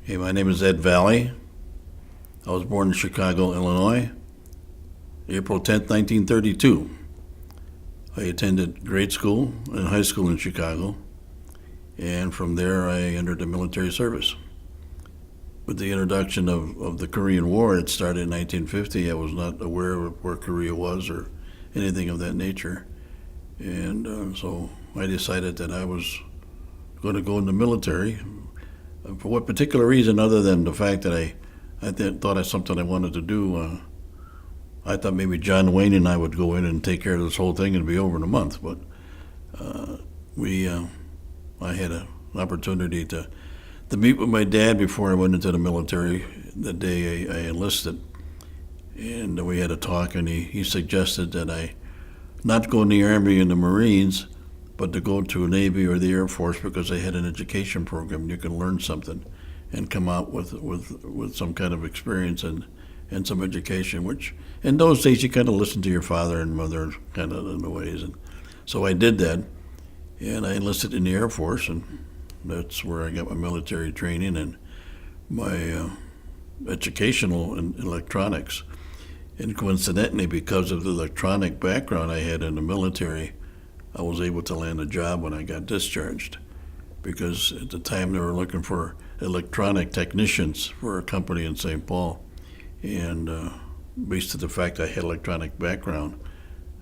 Hey, my name is Ed Valle. I was born in Chicago, Illinois, April 10th, 1932. I attended grade school and high school in Chicago, and from there I entered the military service. With the introduction of the Korean War, it started in 1950. I was not aware of where Korea was or anything of that nature. And so I decided that I was going to go in the military. For what particular reason, other than the fact that thought it was something I wanted to do. I thought maybe John Wayne and I would go in and take care of this whole thing and be over in a month. But I had an opportunity to meet with my dad before I went into the military the day I enlisted. And we had a talk, and he suggested that I not go in the Army and the Marines, but to go to a Navy or the Air Force, because they had an education program. You can learn something and come out with some kind of experience and some education, which in those days you kind of listened to your father and mother kind of in the ways. And so I did that, and I enlisted in the Air Force, and that's where I got my military training and my educational in electronics. And coincidentally, because of the electronic background I had in the military, I was able to land a job when I got discharged, because at the time they were looking for electronic technicians for a company in St. Paul. And based on the fact I had electronic background,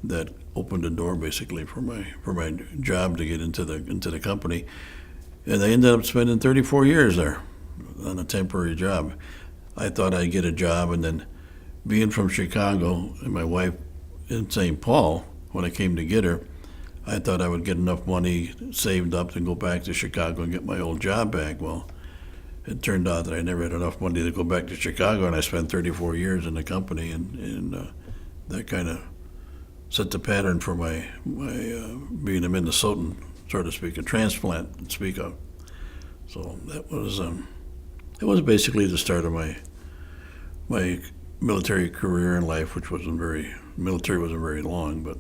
that opened the door basically for my job to get into the company. And I ended up spending 34 years there on a temporary job. I thought I'd get a job, and then being from Chicago and my wife in St. Paul, when I came to get her, I thought I would get enough money saved up to go back to Chicago and get my old job back. Well, it turned out that I never had enough money to go back to Chicago, and I spent 34 years in the company, and that kind of set the pattern for my being a Minnesotan, so to speak, a transplant to speak of. So that was basically the start of my military career in life, which wasn't very long, but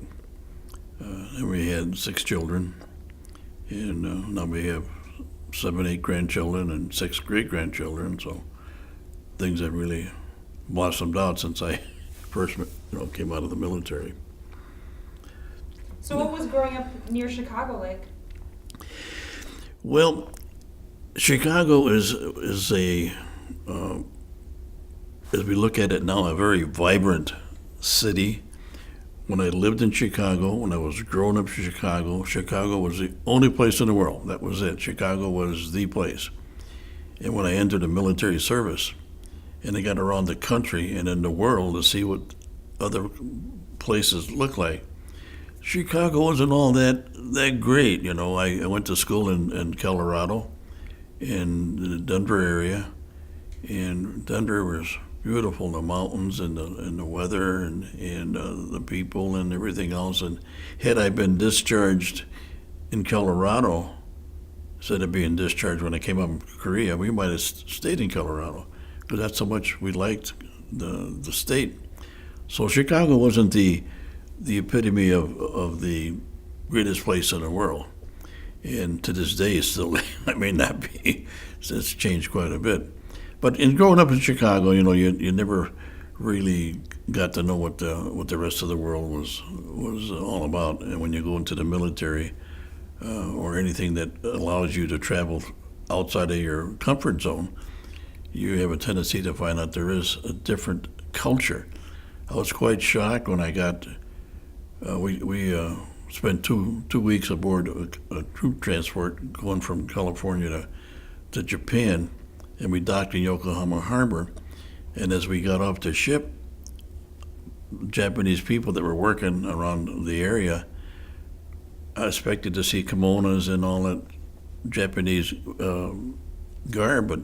and we had 6 children, and now we have 7, 8 grandchildren and 6 great-grandchildren, so things have really blossomed out since I first came out of the military. So what was growing up near Chicago like? Well, Chicago is a, as we look at it now, a very vibrant city. When I lived in Chicago, when I was growing up in Chicago, Chicago was the only place in the world. That was it. Chicago was the place. And when I entered the military service, and I got around the country and in the world to see what other places look like, Chicago wasn't all that great. I went to school in Colorado, in the Denver area, and Denver was beautiful, the mountains and the weather and the people and everything else. And had I been discharged in Colorado instead of being discharged when I came up from Korea, we might have stayed in Colorado, because that's how much we liked the state. So Chicago wasn't the epitome of the greatest place in the world. And to this day, still, it may not be. It's changed quite a bit. But in growing up in Chicago, you never really got to know what the rest of the world was all about. And when you go into the military or anything that allows you to travel outside of your comfort zone, you have a tendency to find out there is a different culture. I was quite shocked when I got. We spent two weeks aboard a troop transport going from California to Japan. And we docked in Yokohama Harbor, and as we got off the ship, Japanese people that were working around the area, I expected to see kimonos and all that Japanese garb, but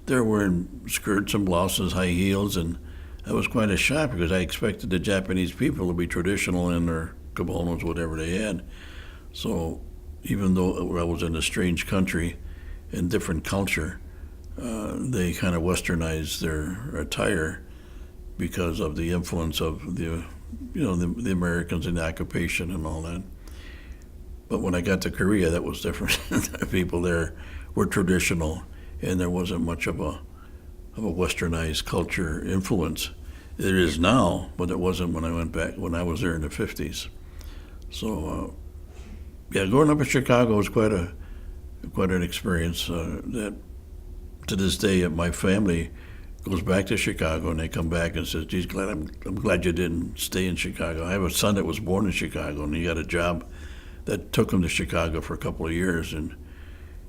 they're wearing skirts and blouses, high heels, and that was quite a shock, because I expected the Japanese people to be traditional in their kimonos, whatever they had. So even though I was in a strange country and different culture, they kind of westernized their attire because of the influence of the Americans in the occupation and all that. But when I got to Korea, that was different. The people there were traditional, and there wasn't much of a westernized culture influence. It is now, but it wasn't when I went back, when I was there in the 50s. So, yeah, growing up in Chicago was quite an experience. That to this day, my family goes back to Chicago, and they come back and says, "Geez, I'm glad you didn't stay in Chicago." I have a son that was born in Chicago, and he got a job that took him to Chicago for a couple of years, and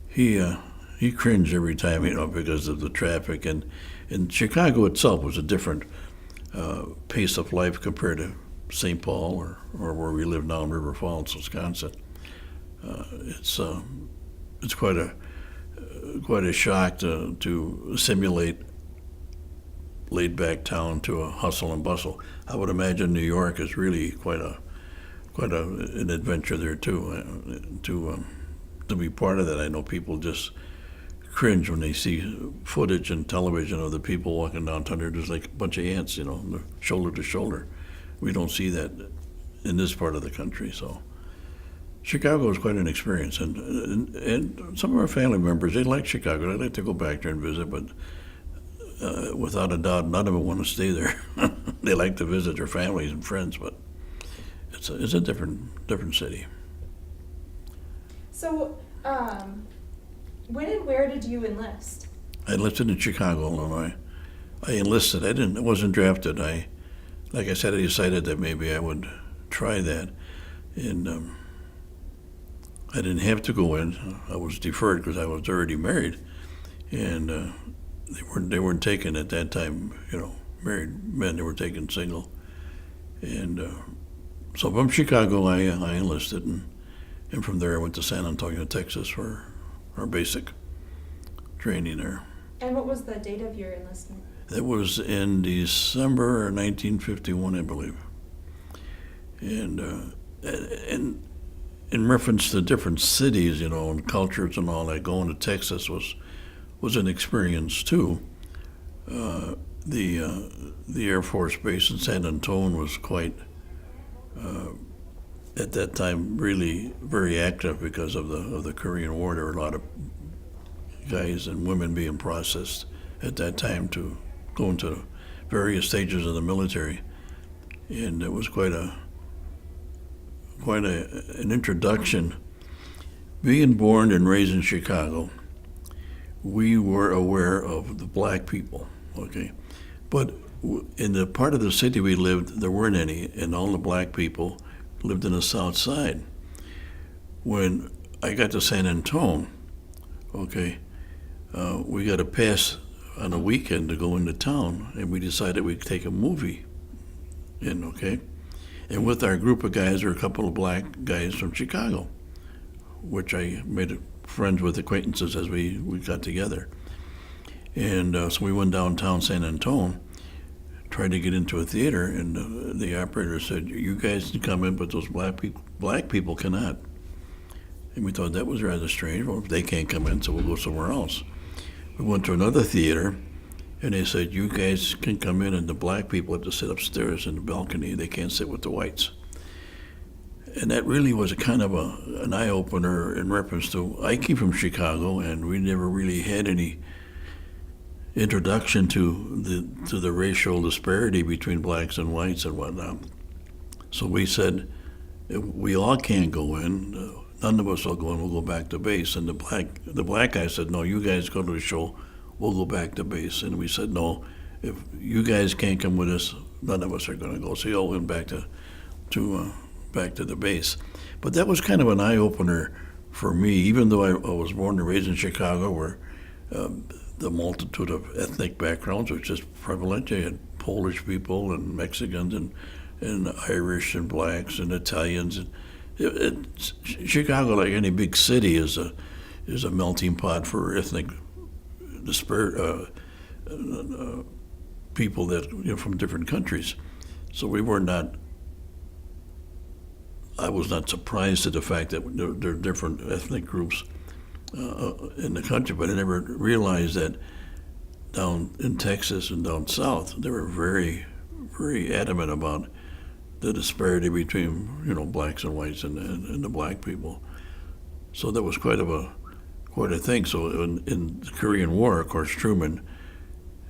he cringed every time, because of the traffic, and Chicago itself was a different pace of life compared to St. Paul or where we live now in River Falls, Wisconsin. It's quite a shock to simulate laid back town to a hustle and bustle. I would imagine New York is really quite an adventure there too. To be part of that, I know people just cringe when they see footage and television of the people walking downtown. They're just like a bunch of ants, shoulder to shoulder. We don't see that in this part of the country. So Chicago was quite an experience, and some of our family members, they like Chicago. They like to go back there and visit, but without a doubt, none of them want to stay there. They like to visit their families and friends, but it's a different city. So, when and where did you enlist? I enlisted in Chicago, Illinois. I enlisted. I wasn't drafted. Like I said, I decided that maybe I would try that, and I didn't have to go in. I was deferred because I was already married, and they weren't taken at that time. Married men, they were taken single, and so from Chicago I enlisted, and from there I went to San Antonio, Texas for our basic training there. And what was the date of your enlistment? It was in December 1951, I believe. And in reference to different cities, and cultures and all that, going to Texas was an experience too. The Air Force Base in San Antonio was quite, at that time, really very active because of the Korean War. There were a lot of guys and women being processed at that time to go into various stages of the military, and it was quite an introduction. Being born and raised in Chicago, we were aware of the black people, okay, but in the part of the city we lived, there weren't any, and all the black people lived in the south side. When I got to San Antonio, okay, we got a pass on a weekend to go into town, and we decided we'd take a movie in, okay? And with our group of guys, there were a couple of black guys from Chicago, which I made friends with, acquaintances as we got together. And so we went downtown San Antonio, tried to get into a theater, and the operator said, "You guys can come in, but those black people cannot." And we thought that was rather strange. Well, if they can't come in, so we'll go somewhere else. We went to another theater, and they said, "You guys can come in, and the black people have to sit upstairs in the balcony. They can't sit with the whites." And that really was a kind of an eye-opener in reference to, I came from Chicago, and we never really had any introduction to the racial disparity between blacks and whites and whatnot. So we said, we all can't go in. None of us will go in. We'll go back to base. And the black guy said, "No, you guys go to the show. We'll go back to base." And we said, "No, if you guys can't come with us, none of us are going to go." So we all went back to the base. But that was kind of an eye-opener for me, even though I was born and raised in Chicago, where the multitude of ethnic backgrounds was just prevalent. You had Polish people and Mexicans and Irish and blacks and Italians. Chicago, like any big city, is a melting pot for ethnic people that from different countries. So I was not surprised at the fact that there are different ethnic groups in the country, but I never realized that down in Texas and down south, they were very, very adamant about the disparity between blacks and whites and the black people. So that was quite quite a thing. So in the Korean War, of course, Truman,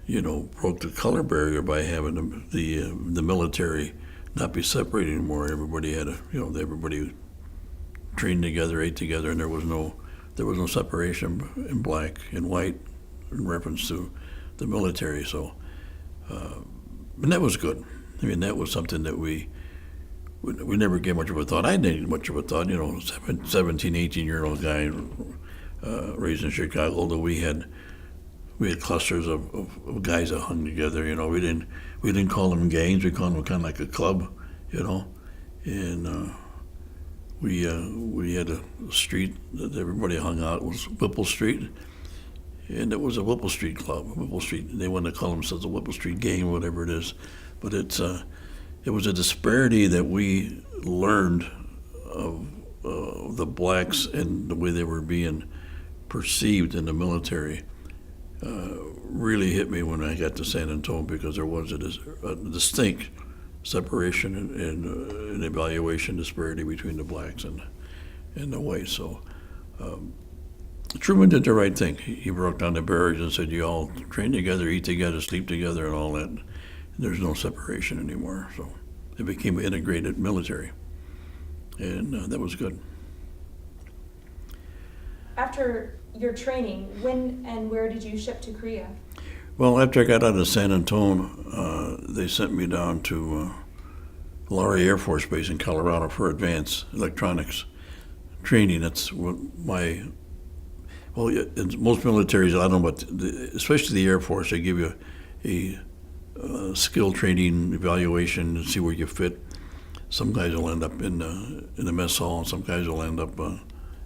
broke the color barrier by having the military not be separated anymore. Everybody had everybody trained together, ate together, and there was no separation in black and white in reference to the military. So, and that was good. I mean, that was something that we never gave much of a thought. I didn't give much of a thought. 17, 18-year-old guy raised in Chicago, although we had clusters of guys that hung together. We didn't call them gangs. We called them kind of like a club, and we had a street that everybody hung out. It was Whipple Street, and it was a Whipple Street club. Whipple Street. They wanted to call themselves a Whipple Street gang, whatever it is, but it was a disparity that we learned of the blacks and the way they were being perceived in the military. Really hit me when I got to San Antonio, because there was a distinct separation and evaluation disparity between the blacks and the whites. So Truman did the right thing. He broke down the barriers and said, you all train together, eat together, sleep together, and all that. There's no separation anymore. So it became an integrated military, and that was good. After your training, when and where did you ship to Korea? Well, after I got out of San Antonio, they sent me down to Valle Air Force Base in Colorado for advanced electronics training. That's what in most militaries, I don't know, but especially the Air Force, they give you a skill training evaluation to see where you fit. Some guys will end up in the mess hall, and some guys will end up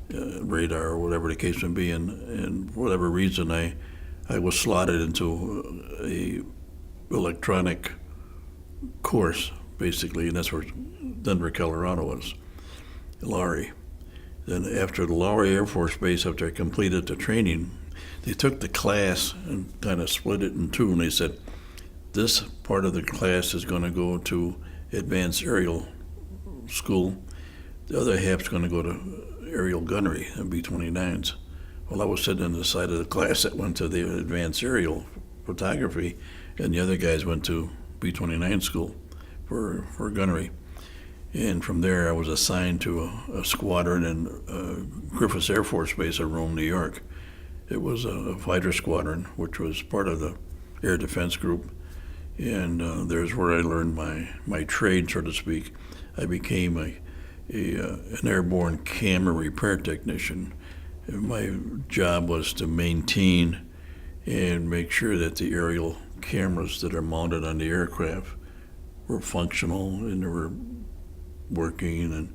radar or whatever the case may be. And for whatever reason, I was slotted into a electronic course, basically, and that's where Denver, Colorado was, Lowry. Then after the Lowry Air Force Base, after I completed the training, they took the class and kind of split it in two, and they said, this part of the class is going to go to advanced aerial school. The other half's going to go to aerial gunnery and B-29s. Well, I was sitting on the side of the class that went to the advanced aerial photography, and the other guys went to B-29 school for gunnery. And from there, I was assigned to a squadron in Griffiths Air Force Base in Rome, New York. It was a fighter squadron, which was part of the Air Defense Group. And there's where I learned my trade, so to speak. I became an airborne camera repair technician. And my job was to maintain and make sure that the aerial cameras that are mounted on the aircraft were functional and they were working.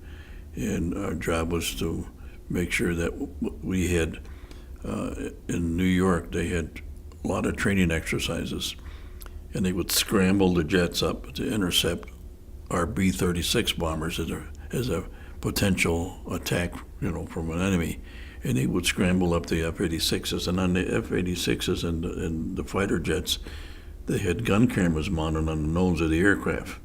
And our job was to make sure that we had, in New York, they had a lot of training exercises. And they would scramble the jets up to intercept our B-36 bombers as a potential attack, from an enemy. And they would scramble up the F-86s. And on the F-86s and the fighter jets, they had gun cameras mounted on the nose of the aircraft.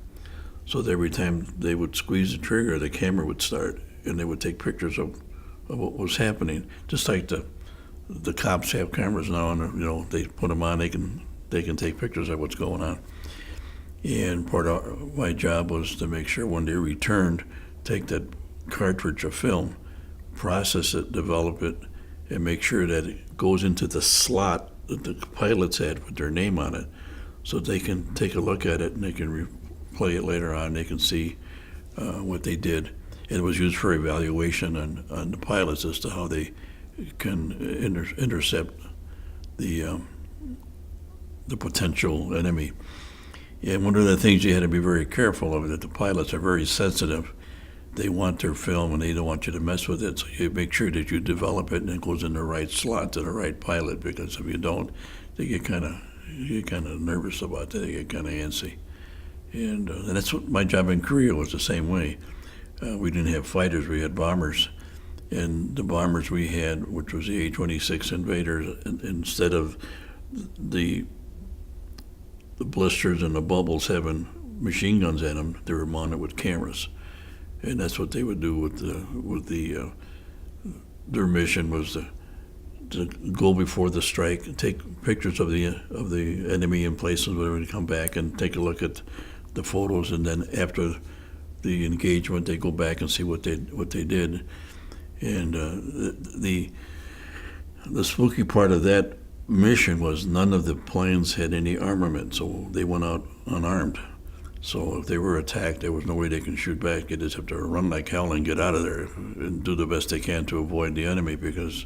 So that every time they would squeeze the trigger, the camera would start, and they would take pictures of what was happening. Just like the cops have cameras now, and they put them on, they can take pictures of what's going on. And part of my job was to make sure when they returned, take that cartridge of film, process it, develop it, and make sure that it goes into the slot that the pilots had with their name on it, so they can take a look at it and they can replay it later on. They can see what they did. And it was used for evaluation on the pilots as to how they can intercept the potential enemy. And one of the things you had to be very careful of, that the pilots are very sensitive. They want their film and they don't want you to mess with it, so you make sure that you develop it and it goes in the right slot to the right pilot, because if you don't, they get kind of nervous about that. They get kind of antsy. And that's what my job in Korea was, the same way. We didn't have fighters, we had bombers. And the bombers we had, which was the A-26 Invaders, instead of the blisters and the bubbles having machine guns in them, they were mounted with cameras. And that's what they would do with their mission was to to go before the strike and take pictures of the enemy in places where we come back and take a look at the photos, and then after the engagement, they go back and see what they did. And the spooky part of that mission was none of the planes had any armament, so they went out unarmed. So if they were attacked, there was no way they can shoot back. They just have to run like hell and get out of there and do the best they can to avoid the enemy, because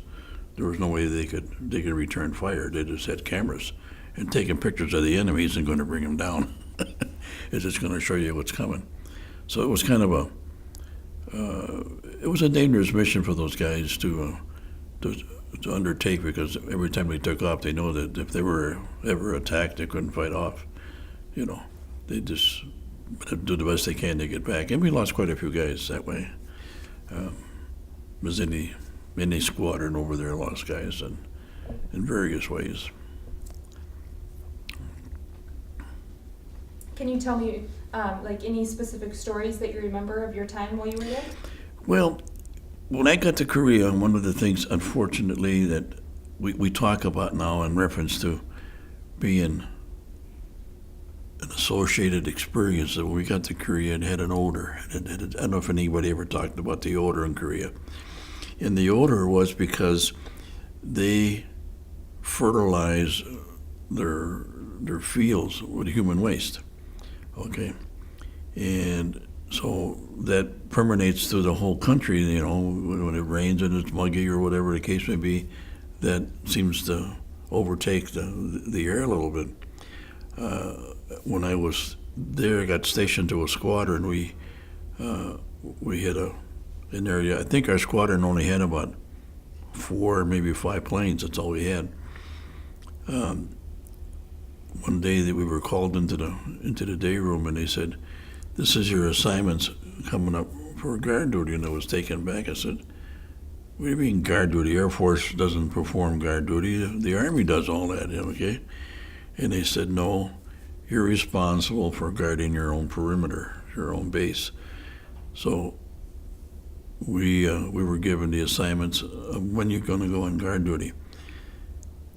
there was no way they could return fire. They just had cameras, and taking pictures of the enemy isn't going to bring them down. It's just going to show you what's coming. So it was kind of it was a dangerous mission for those guys to undertake, because every time they took off, they know that if they were ever attacked, they couldn't fight off. They just do the best they can to get back. And we lost quite a few guys that way. Was any squadron over there lost guys in various ways. Can you tell me like any specific stories that you remember of your time while you were there? Well, when I got to Korea, one of the things, unfortunately, that we talk about now in reference to being an associated experience, that when we got to Korea, it had an odor. I don't know if anybody ever talked about the odor in Korea. And the odor was because they fertilize their fields with human waste. Okay, and so that permeates through the whole country. When it rains and it's muggy or whatever the case may be, that seems to overtake the air a little bit. When I was there, I got stationed to a squadron. We had an area. I think our squadron only had about 4, maybe 5 planes. That's all we had. One day that we were called into the day room, and they said, "This is your assignments coming up for guard duty." And I was taken back. I said, "What do you mean guard duty? Air Force doesn't perform guard duty. The Army does all that." Okay. And they said, "No, you're responsible for guarding your own perimeter, your own base." So we were given the assignments of when you're going to go on guard duty.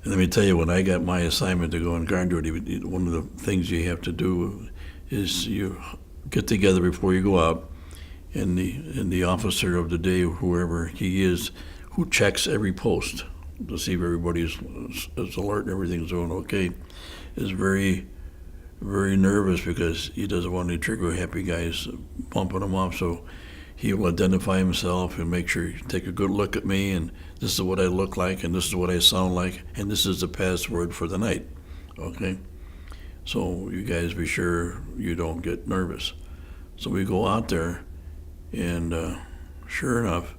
And let me tell you, when I got my assignment to go on guard duty, one of the things you have to do is you get together before you go out, and the officer of the day, whoever he is, who checks every post to see if everybody's is alert and everything's doing okay, is very, very nervous, because he doesn't want any trigger-happy guys bumping him off. So he will identify himself and make sure you take a good look at me, and this is what I look like, and this is what I sound like, and this is the password for the night. Okay? So you guys be sure you don't get nervous. So we go out there, and sure enough,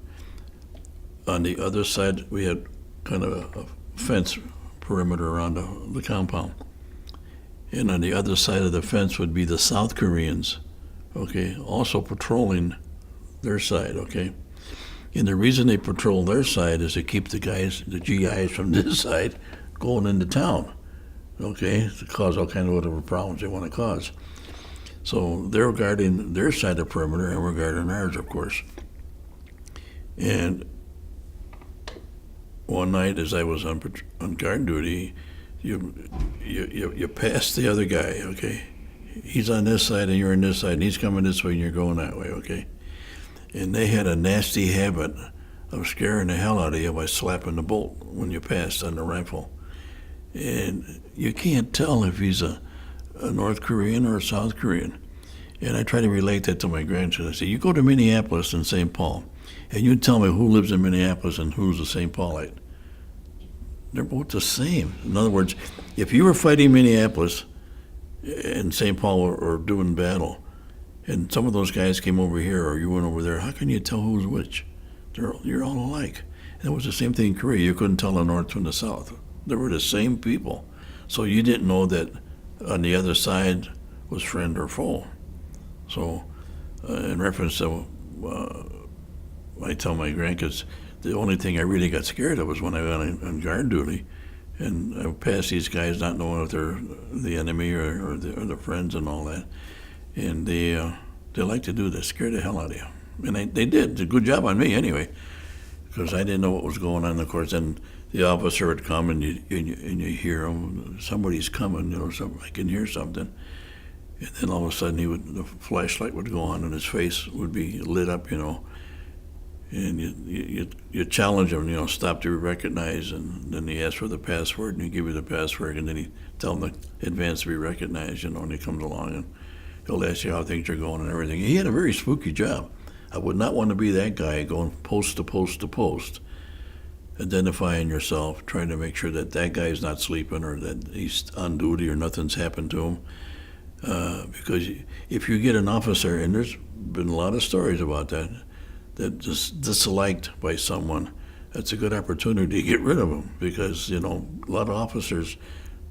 on the other side, we had kind of a fence perimeter around the compound. And on the other side of the fence would be the South Koreans, okay, also patrolling their side, okay? And the reason they patrol their side is to keep the GIs from this side going into town, okay, to cause all kind of whatever problems they want to cause. So they're guarding their side of the perimeter, and we're guarding ours, of course. And one night, as I was on guard duty, you pass the other guy, okay? He's on this side and you're on this side, and he's coming this way and you're going that way, okay? And they had a nasty habit of scaring the hell out of you by slapping the bolt when you passed on the rifle. And you can't tell if he's a North Korean or a South Korean. And I try to relate that to my grandchildren. I say, you go to Minneapolis and St. Paul, and you tell me who lives in Minneapolis and who's a St. Paulite. They're both the same. In other words, if you were fighting Minneapolis and St. Paul or doing battle, and some of those guys came over here or you went over there, how can you tell who's which? You're all alike. And it was the same thing in Korea. You couldn't tell the North from the South. They were the same people. So you didn't know that on the other side was friend or foe. So in reference to, I tell my grandkids, the only thing I really got scared of was when I went on guard duty, and I would pass these guys not knowing if they're the enemy or the friends and all that. And they like to do this, scare the hell out of you. And they did a good job on me anyway, because I didn't know what was going on, of course. And the officer would come and you hear him, somebody's coming, I can hear something. And then all of a sudden the flashlight would go on and his face would be lit up, and you challenge him, stop to be recognized, and then he asks for the password and he give you the password, and then he tell him to advance to be recognized, and he comes along and he'll ask you how things are going and everything. He had a very spooky job. I would not want to be that guy going post to post to post, identifying yourself, trying to make sure that that guy's not sleeping or that he's on duty or nothing's happened to him. Because if you get an officer, and there's been a lot of stories about that just disliked by someone, that's a good opportunity to get rid of them, because a lot of officers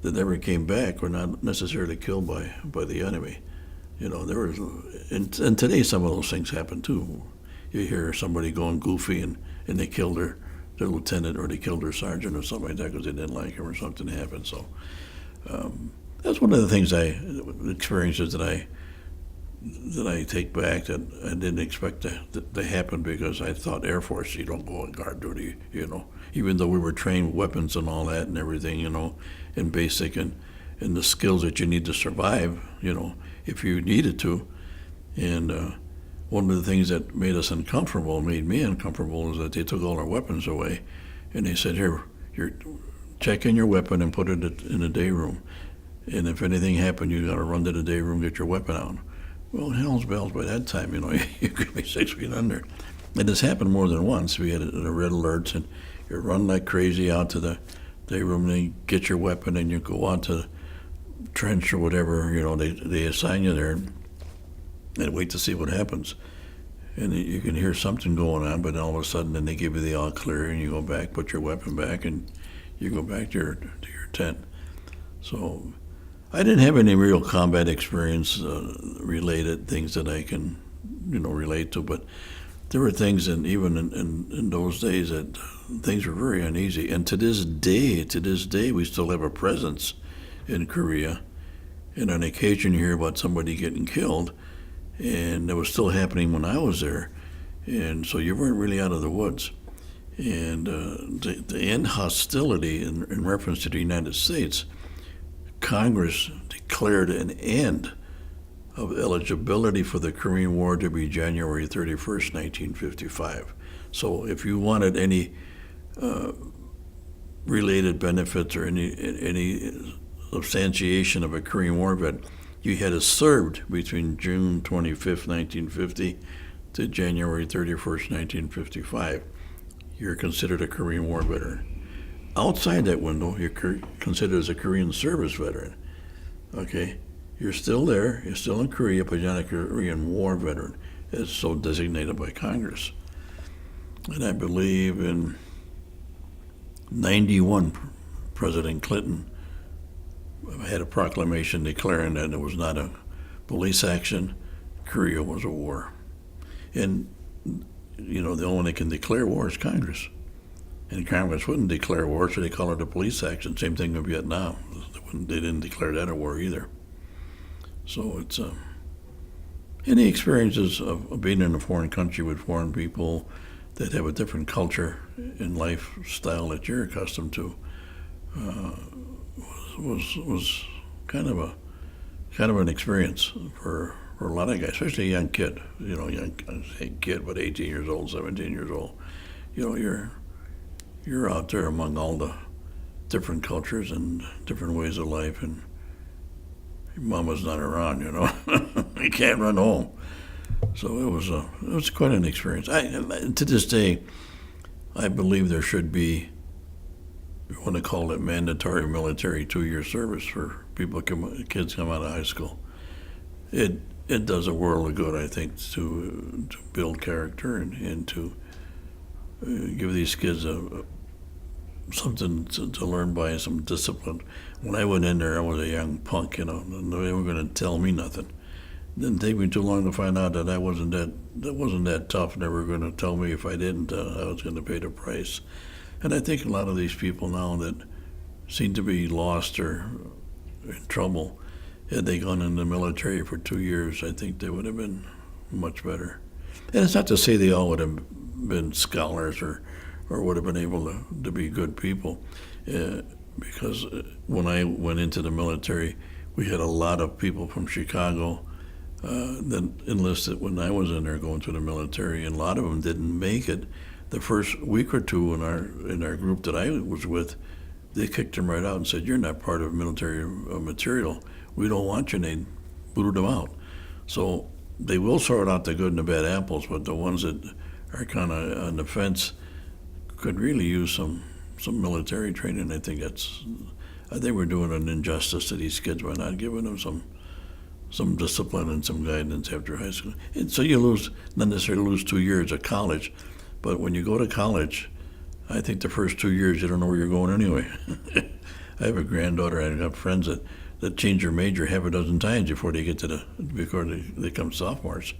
that never came back were not necessarily killed by the enemy. There was, and today some of those things happen too. You hear somebody going goofy and they killed their lieutenant, or they killed their sergeant or something like that because they didn't like him or something happened. So that's one of the things experiences that I take back, that I didn't expect to happen, because I thought Air Force, you don't go on guard duty, even though we were trained with weapons and all that and everything, and basic and the skills that you need to survive, if you needed to. And one of the things that made me uncomfortable, is that they took all our weapons away, and they said, here, check in your weapon and put it in the day room. And if anything happened, you got to run to the day room, get your weapon out. Well, hell's bells, by that time, you could be 6 feet under. And this happened more than once. We had a red alert, and you run like crazy out to the day room, and you get your weapon, and you go out to the trench or whatever, they assign you there, and wait to see what happens. And you can hear something going on, but all of a sudden, then they give you the all clear, and you go back, put your weapon back, and you go back to your tent. So I didn't have any real combat experience related things that I can, relate to, but there were things, and even in those days, that things were very uneasy. And to this day, we still have a presence in Korea. And on occasion, you hear about somebody getting killed, and that was still happening when I was there. And so you weren't really out of the woods. And to end hostility in reference to the United States, Congress declared an end of eligibility for the Korean War to be January 31st, 1955. So if you wanted any related benefits or any substantiation of a Korean War vet, you had to served between June 25th, 1950 to January 31st, 1955. You're considered a Korean War veteran. Outside that window, you're considered as a Korean service veteran. Okay? You're still there, you're still in Korea, but you're not a Korean War veteran. It's so designated by Congress. And I believe in 91, President Clinton had a proclamation declaring that it was not a police action, Korea was a war. And, the only one that can declare war is Congress. And Congress wouldn't declare war, so they call it a police action. Same thing in Vietnam. They didn't declare that a war either. So it's any experiences of being in a foreign country with foreign people that have a different culture and lifestyle that you're accustomed to was kind of an experience for a lot of guys, especially a young kid. Kid, but 18 years old, 17 years old. You're out there among all the different cultures and different ways of life, and your mama's not around, you can't run home. So it was quite an experience. To this day, I believe there should be, we want to call it mandatory military 2-year service for kids come out of high school. It does a world of good, I think, to build character and to give these kids something to learn by, some discipline. When I went in there, I was a young punk, and they weren't going to tell me nothing. It didn't take me too long to find out that I wasn't that tough. They were going to tell me if I didn't, I was going to pay the price. And I think a lot of these people now that seem to be lost or in trouble, had they gone in the military for 2 years, I think they would have been much better. And it's not to say they all would have been scholars or or would have been able to be good people. Because when I went into the military, we had a lot of people from Chicago that enlisted when I was in there going through the military, and a lot of them didn't make it. The first week or two in our group that I was with, they kicked them right out and said, "You're not part of military material. We don't want you." And they booted them out. So they will sort out the good and the bad apples, but the ones that are kind of on the fence could really use some military training. I think we're doing an injustice to these kids by not giving them some discipline and some guidance after high school. And so you not necessarily lose 2 years of college, but when you go to college, I think the first 2 years you don't know where you're going anyway. I have a granddaughter, and I've got friends that change their major half a dozen times before they they become sophomores.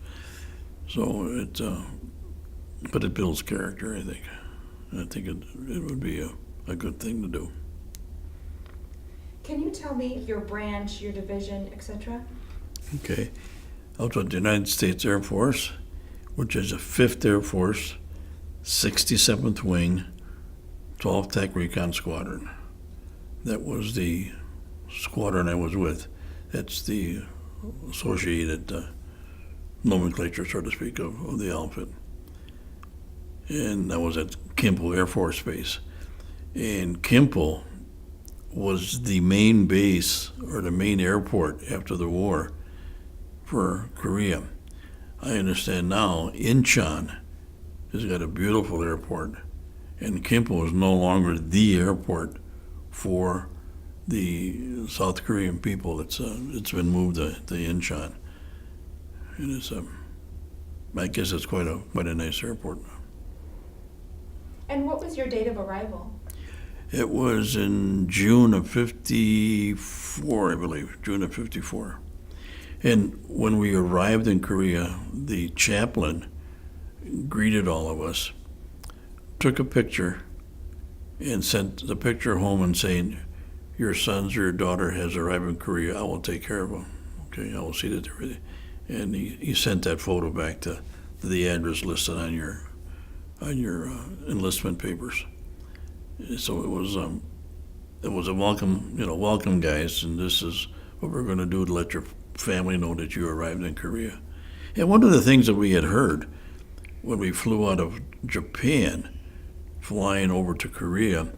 So but it builds character, I think. I think it would be a good thing to do. Can you tell me your branch, your division, etc.? Okay. I was with the United States Air Force, which is the 5th Air Force, 67th Wing, 12th Tech Recon Squadron. That was the squadron I was with. That's the associated nomenclature, so to speak, of the outfit. And I was at Kimball Air Force Base. And Kimball was the main base or the main airport after the war for Korea. I understand now Incheon has got a beautiful airport, and Kimball is no longer the airport for the South Korean people. It's been moved to Incheon, and I guess it's quite a nice airport. And what was your date of arrival? It was in June of '54, I believe, June of '54. And when we arrived in Korea, the chaplain greeted all of us, took a picture, and sent the picture home and saying, "Your sons or your daughter has arrived in Korea. I will take care of them. Okay, I will see that they're ready." And he sent that photo back to the address listed on your enlistment papers. So it was a welcome guys, and this is what we're going to do to let your family know that you arrived in Korea. And one of the things that we had heard when we flew out of Japan, flying over to Korea,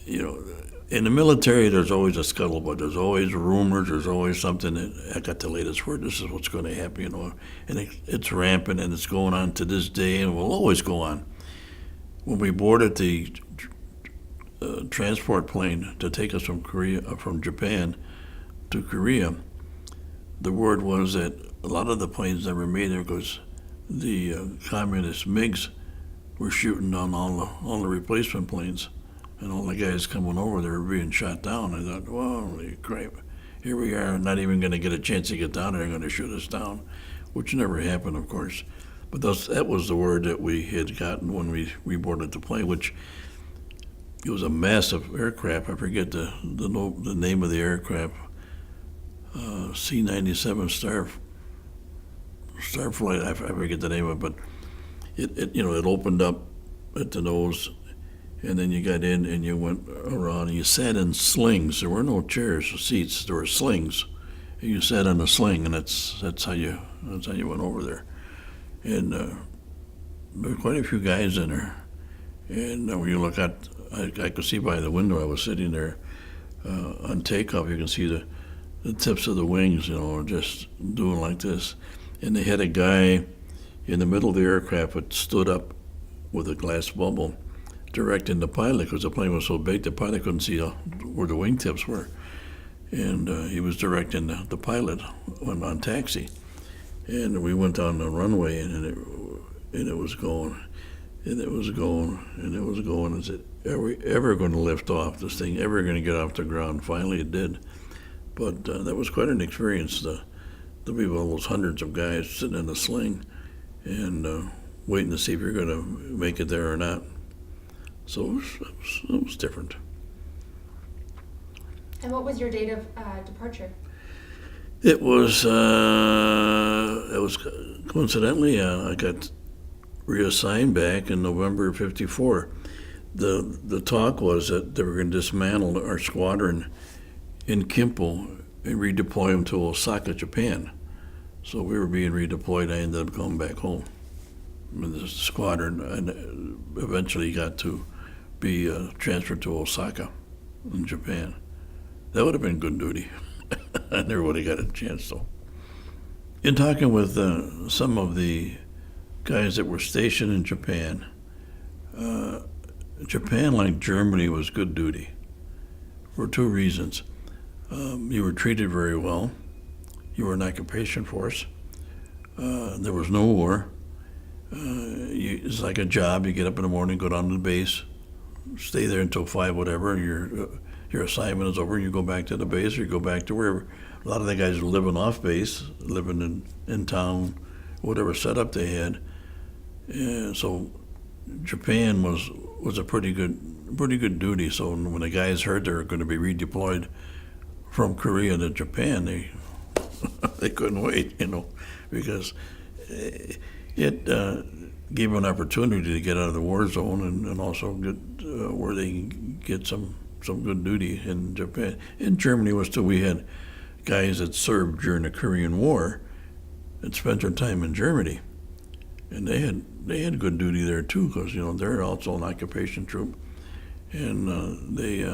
in the military there's always a scuttlebutt, there's always rumors, there's always something that I got the latest word, this is what's going to happen, and it's rampant, and it's going on to this day, and will always go on. When we boarded the transport plane to take us from Japan to Korea, the word was that a lot of the planes never made there because the communist MiGs were shooting down all the replacement planes, and all the guys coming over there were being shot down. I thought, well, holy crap, here we are, not even going to get a chance to get down there, they're going to shoot us down, which never happened, of course. But that was the word that we had gotten when we boarded the plane, which it was a massive aircraft. I forget the name of the aircraft. C-97 Starflight. I forget the name of it, but it opened up at the nose, and then you got in and you went around and you sat in slings. There were no chairs or seats. There were slings. And you sat in a sling, and that's how you went over there. And there were quite a few guys in there. And when you look out, I could see by the window I was sitting there on takeoff. You can see the tips of the wings, just doing like this. And they had a guy in the middle of the aircraft that stood up with a glass bubble directing the pilot, because the plane was so big the pilot couldn't see where the wingtips were. And he was directing the pilot on taxi. And we went down the runway, and it was going, and it was going, and it was going. And said, are we ever going to lift off this thing, ever going to get off the ground? Finally it did. But that was quite an experience to be with all those hundreds of guys sitting in a sling and waiting to see if you're going to make it there or not. So it was different. And what was your date of departure? It was coincidentally, I got reassigned back in November of '54. The talk was that they were going to dismantle our squadron in Kimpo and redeploy them to Osaka, Japan. So we were being redeployed. I ended up going back home. The squadron and eventually got to be transferred to Osaka in Japan. That would have been good duty. I never would have got a chance though. In talking with some of the guys that were stationed in Japan, Japan, like Germany, was good duty for two reasons. You were treated very well. You were an occupation force. There was no war. It's like a job. You get up in the morning, go down to the base, stay there until 5, whatever, and your assignment is over, and you go back to the base, or you go back to wherever. A lot of the guys were living off base, living in town, whatever setup they had. And so Japan was a pretty good duty. So when the guys heard they were going to be redeployed from Korea to Japan, they couldn't wait, because it gave them an opportunity to get out of the war zone and also get where they can get some good duty in Japan. In Germany was too. We had guys that served during the Korean War that spent their time in Germany, and they had good duty there too, because they're also an occupation troop, and they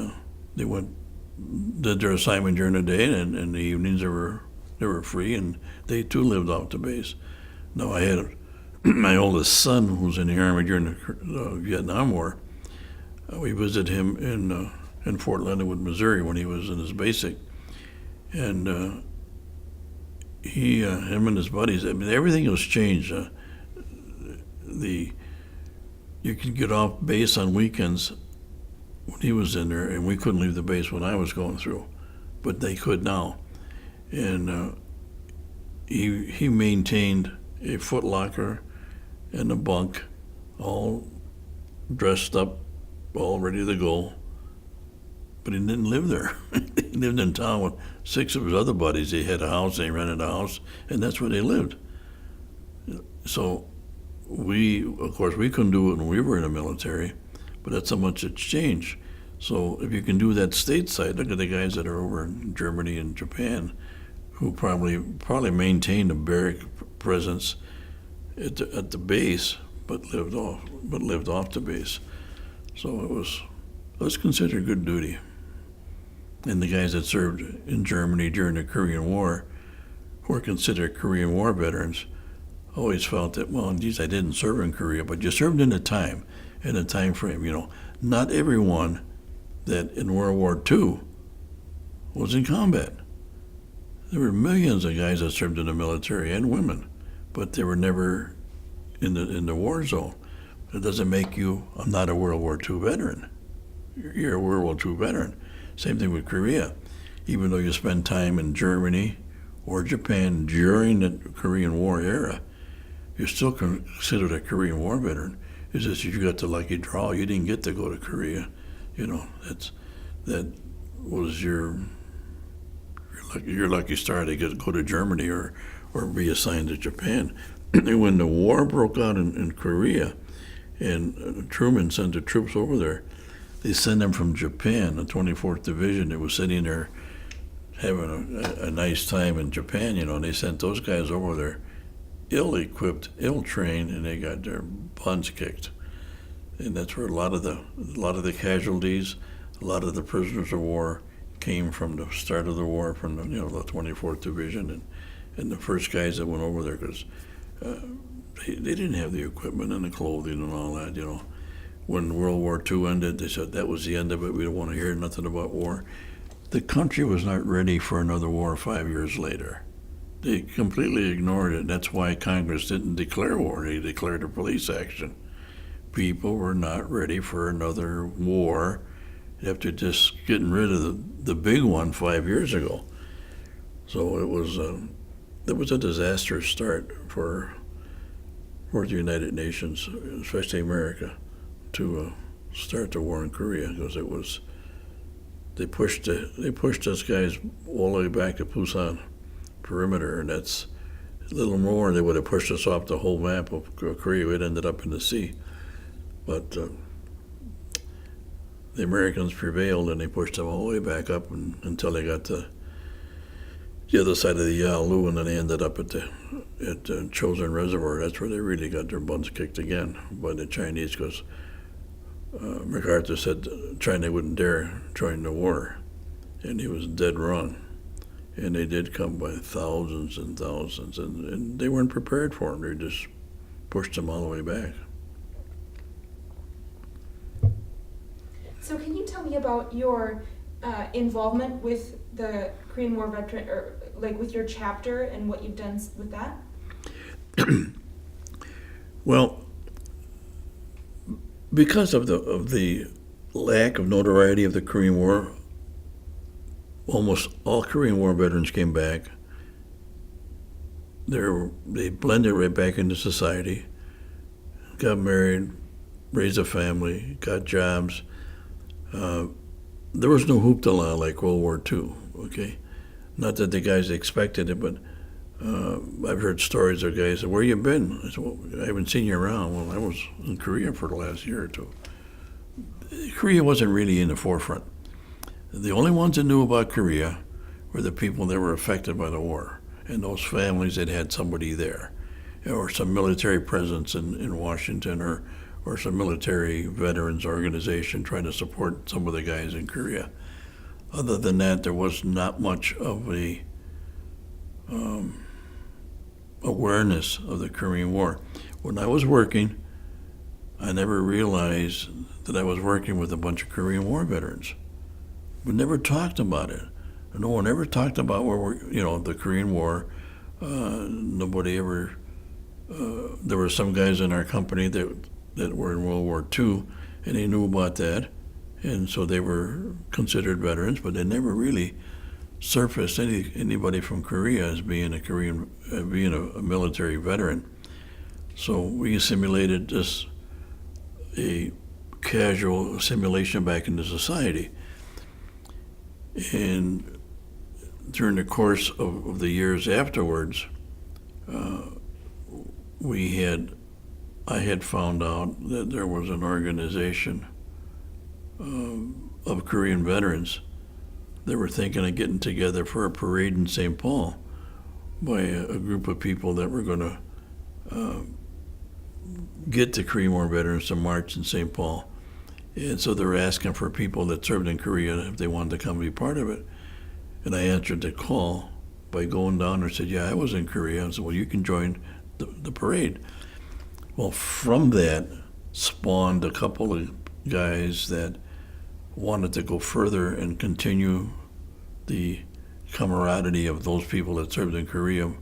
did their assignment during the day, and in the evenings they were free, and they too lived off the base. Now I had my oldest son, who was in the Army during the Vietnam War. We visited him in Fort Leonard Wood, Missouri, when he was in his basic, and him and his buddies. I mean, everything was changed. You could get off base on weekends when he was in there, and we couldn't leave the base when I was going through, but they could now. And he maintained a foot locker and a bunk, all dressed up, all ready to go. But he didn't live there. He lived in town with 6 of his other buddies. They had a house, they rented a house, and that's where they lived. So of course, we couldn't do it when we were in the military, but that's how much it's changed. So if you can do that stateside, look at the guys that are over in Germany and Japan, who probably maintained a barrack presence at the base, but lived off the base. So it was considered good duty. And the guys that served in Germany during the Korean War, who were considered Korean War veterans, always felt that, well, geez, I didn't serve in Korea, but you served in a time frame. Not everyone that in World War II was in combat. There were millions of guys that served in the military, and women, but they were never in the war zone. It doesn't make you not a World War II veteran. You're a World War II veteran. Same thing with Korea. Even though you spend time in Germany or Japan during the Korean War era, you're still considered a Korean War veteran. It's just you got the lucky draw. You didn't get to go to Korea. That was your lucky star to go to Germany or be assigned to Japan. And when the war broke out in Korea, and Truman sent the troops over there, they sent them from Japan, the 24th Division that was sitting there having a nice time in Japan, and they sent those guys over there ill-equipped, ill-trained, and they got their buns kicked. And that's where a lot of the casualties, a lot of the prisoners of war came from the start of the war, from the 24th Division, and the first guys that went over there, because they didn't have the equipment and the clothing and all that. When World War II ended, they said that was the end of it. We don't want to hear nothing about war. The country was not ready for another war 5 years later. They completely ignored it. That's why Congress didn't declare war. They declared a police action. People were not ready for another war after just getting rid of the big one 5 years ago. So it was a disastrous start for the United Nations, especially America, to start the war in Korea, because they pushed us guys all the way back to Busan perimeter, and that's A little more, they would have pushed us off the whole map of Korea. We'd ended up in the sea. But the Americans prevailed, and they pushed them all the way back up until they got to the other side of the Yalu, and then they ended up at the Chosin Reservoir. That's where they really got their butts kicked again by the Chinese, because MacArthur said China wouldn't dare join the war, and he was dead wrong. And they did come by thousands and thousands, and they weren't prepared for them. They just pushed them all the way back. So can you tell me about your involvement with the Korean War veteran, or like with your chapter and what you've done with that? Well, because of the lack of notoriety of the Korean War, almost all Korean War veterans came back. They blended right back into society, got married, raised a family, got jobs. There was no hoopla like World War II, okay? Not that the guys expected it, but I've heard stories of guys say, "Where you been?" I said, "Well, I haven't seen you around." Well, I was in Korea for the last year or two. Korea wasn't really in the forefront. The only ones that knew about Korea were the people that were affected by the war, and those families that had somebody there, or some military presence in Washington, or some military veterans organization trying to support some of the guys in Korea. Other than that, there was not much of a awareness of the Korean War. When I was working, I never realized that I was working with a bunch of Korean War veterans. We never talked about it. No one ever talked about the Korean War. Nobody ever. There were some guys in our company that were in World War II, and they knew about that, and so they were considered veterans. But they never really surfaced anybody from Korea as being a military veteran. So we simulated just a casual assimilation back into society. And during the course of the years afterwards, I had found out that there was an organization of Korean veterans that were thinking of getting together for a parade in St. Paul by a group of people that were going to get the Korean War veterans to march in St. Paul. And so they were asking for people that served in Korea if they wanted to come be part of it. And I answered the call by going down and said, "Yeah, I was in Korea." I said, "Well, you can join the parade." Well, from that spawned a couple of guys that wanted to go further and continue the camaraderie of those people that served in Korea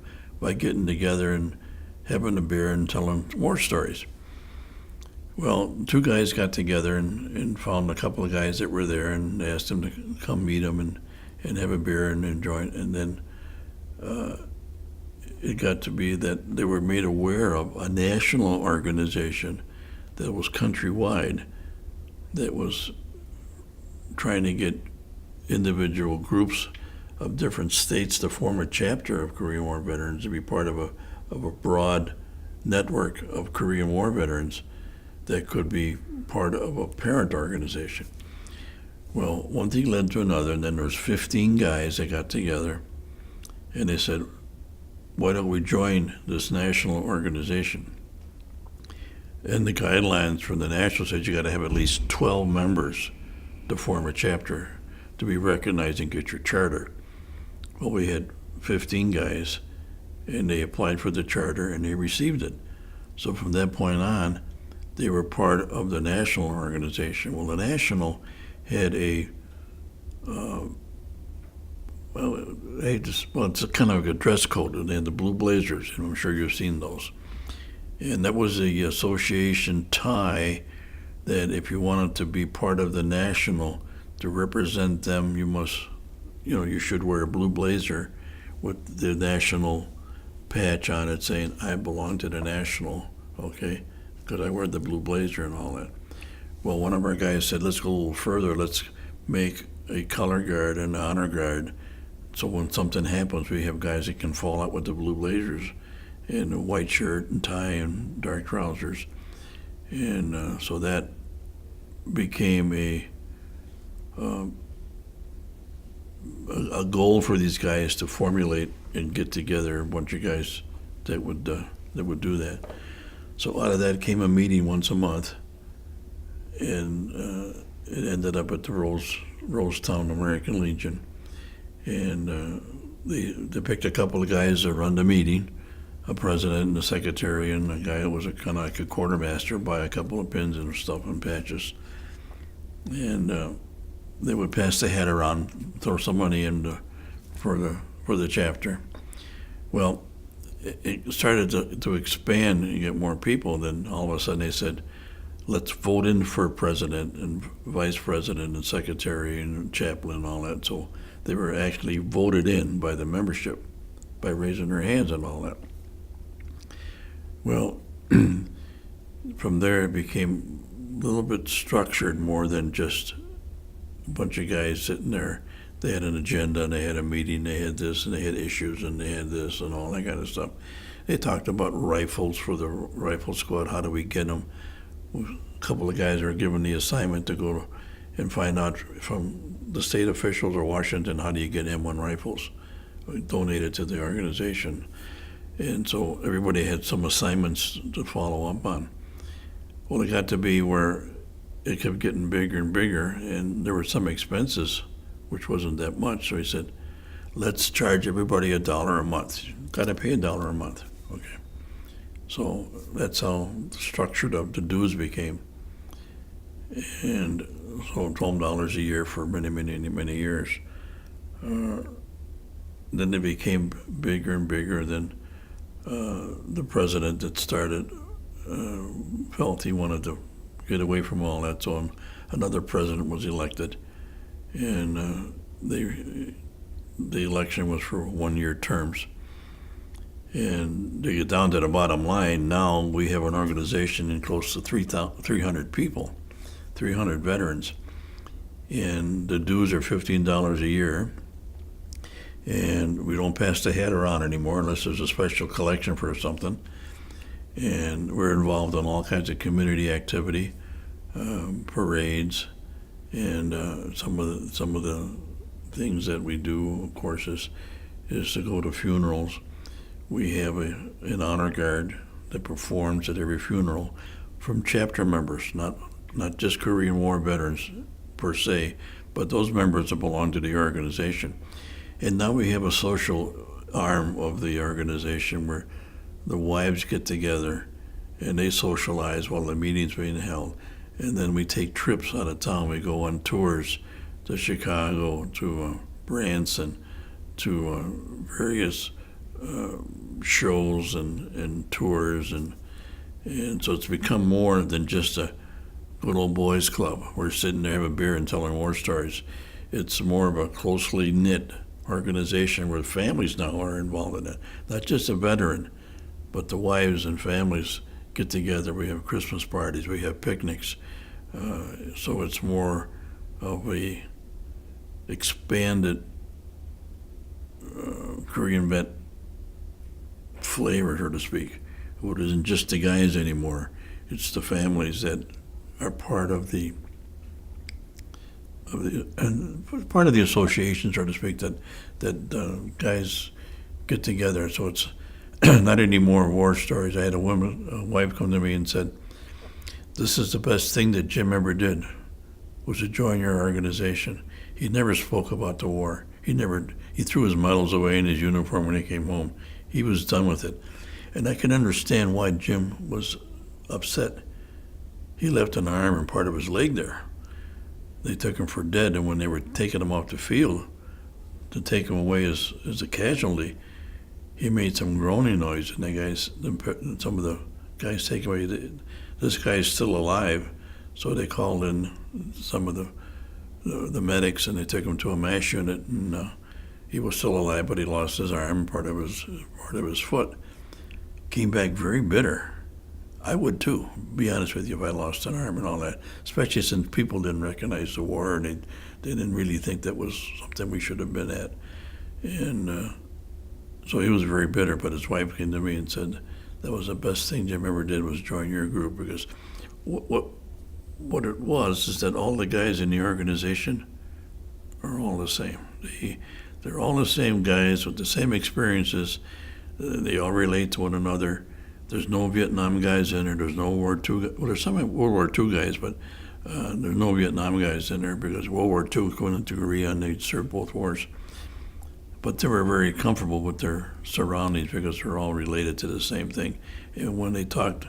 by getting together and having a beer and telling war stories. Well, two guys got together and found a couple of guys that were there and asked them to come meet them and have a beer and enjoy it. And then it got to be that they were made aware of a national organization that was countrywide, that was trying to get individual groups of different states to form a chapter of Korean War veterans, to be part of a broad network of Korean War veterans that could be part of a parent organization. Well, one thing led to another, and then there was 15 guys that got together, and they said, "Why don't we join this national organization?" And the guidelines from the national said you got to have at least 12 members to form a chapter to be recognized and get your charter. Well, we had 15 guys, and they applied for the charter, and they received it. So from that point on, they were part of the national organization. Well, the national had it's a kind of a dress code, and they had the blue blazers, and I'm sure you've seen those. And that was the association tie that if you wanted to be part of the national, to represent them, you should wear a blue blazer with the national patch on it saying, "I belong to the national," okay? Because I wear the blue blazer and all that. Well, one of our guys said, "Let's go a little further. Let's make a color guard and an honor guard, so when something happens, we have guys that can fall out with the blue blazers." and a white shirt and tie and dark trousers. And so that became a goal for these guys to formulate and get together a bunch of guys that would do that. So out of that came a meeting once a month, and it ended up at the Rosetown American Legion, and they picked a couple of guys to run the meeting, a president and a secretary, and a guy that was kind of like a quartermaster, buy a couple of pins and stuff and patches, and they would pass the hat around, throw some money in for the chapter. Well, it started to expand and get more people. Then all of a sudden they said, let's vote in for president and vice president and secretary and chaplain and all that. So they were actually voted in by the membership by raising their hands and all that. Well, from there it became a little bit structured more than just a bunch of guys sitting there. They had an agenda and they had a meeting, they had this and they had issues and they had this and all that kind of stuff. They talked about rifles for the rifle squad. How do we get them? A couple of guys were given the assignment to go and find out from the state officials or Washington, how do you get M1 rifles donated to the organization? And so everybody had some assignments to follow up on. Well, it got to be where it kept getting bigger and bigger, and there were some expenses, which wasn't that much. So he said, let's charge everybody $1 a month. Got to pay $1 a month. Okay. So that's how structured up the dues became. And so $12 a year for many, many, many years. Then they became bigger and bigger. Then the president that started felt he wanted to get away from all that, so another president was elected, and the election was for 1-year terms. And to get down to the bottom line, now we have an organization in close to 300 people, 300 veterans, and the dues are $15 a year. And we don't pass the hat around anymore unless there's a special collection for something. And we're involved in all kinds of community activity, parades, and some of the things that we do, of course, is to go to funerals. We have an honor guard that performs at every funeral from chapter members, not just Korean War veterans per se, but those members that belong to the organization. And now we have a social arm of the organization where the wives get together and they socialize while the meeting's being held. And then we take trips out of town. We go on tours to Chicago, to Branson, to various shows and tours. And so it's become more than just a good old boys club. We're sitting there, have a beer and telling war stories. It's more of a closely knit organization where families now are involved in it. Not just a veteran, but the wives and families get together. We have Christmas parties, we have picnics. So it's more of a expanded Korean vet flavor, so to speak. It isn't just the guys anymore. It's the families that are part of the association, so to speak, that guys get together. So it's not any more war stories. I had a wife come to me and said, "This is the best thing that Jim ever did, was to join your organization." He never spoke about the war. He threw his medals away in his uniform when he came home. He was done with it. And I can understand why Jim was upset. He left an arm and part of his leg there. They took him for dead, and when they were taking him off the field to take him away as a casualty, he made some groaning noise, and some of the guys take him away. This guy's still alive, so they called in some of the medics, and they took him to a MASH unit, and he was still alive, but he lost his arm, part of his foot. Came back very bitter. I would too, be honest with you, if I lost an arm and all that, especially since people didn't recognize the war and they didn't really think that was something we should have been at. And So he was very bitter, but his wife came to me and said, that was the best thing Jim ever did was join your group, because what it was is that all the guys in the organization are all the same. They're all the same guys with the same experiences. They all relate to one another. There's no Vietnam guys in there. There's no World War II. Well, there's some World War II guys, but there's no Vietnam guys in there because World War II going into Korea and they served both wars. But they were very comfortable with their surroundings because they're all related to the same thing. And when they talked,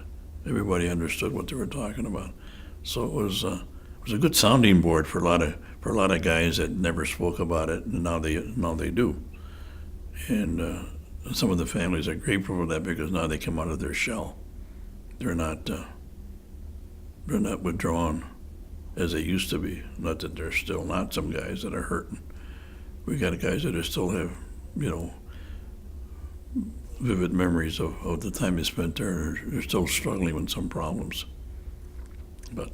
everybody understood what they were talking about. So it was a good sounding board for a lot of guys that never spoke about it, and now they do. And some of the families are grateful for that because now they come out of their shell. They're not withdrawn as they used to be. Not that there's still not some guys that are hurting. We got guys that are still have, vivid memories of the time they spent there. They're still struggling with some problems. But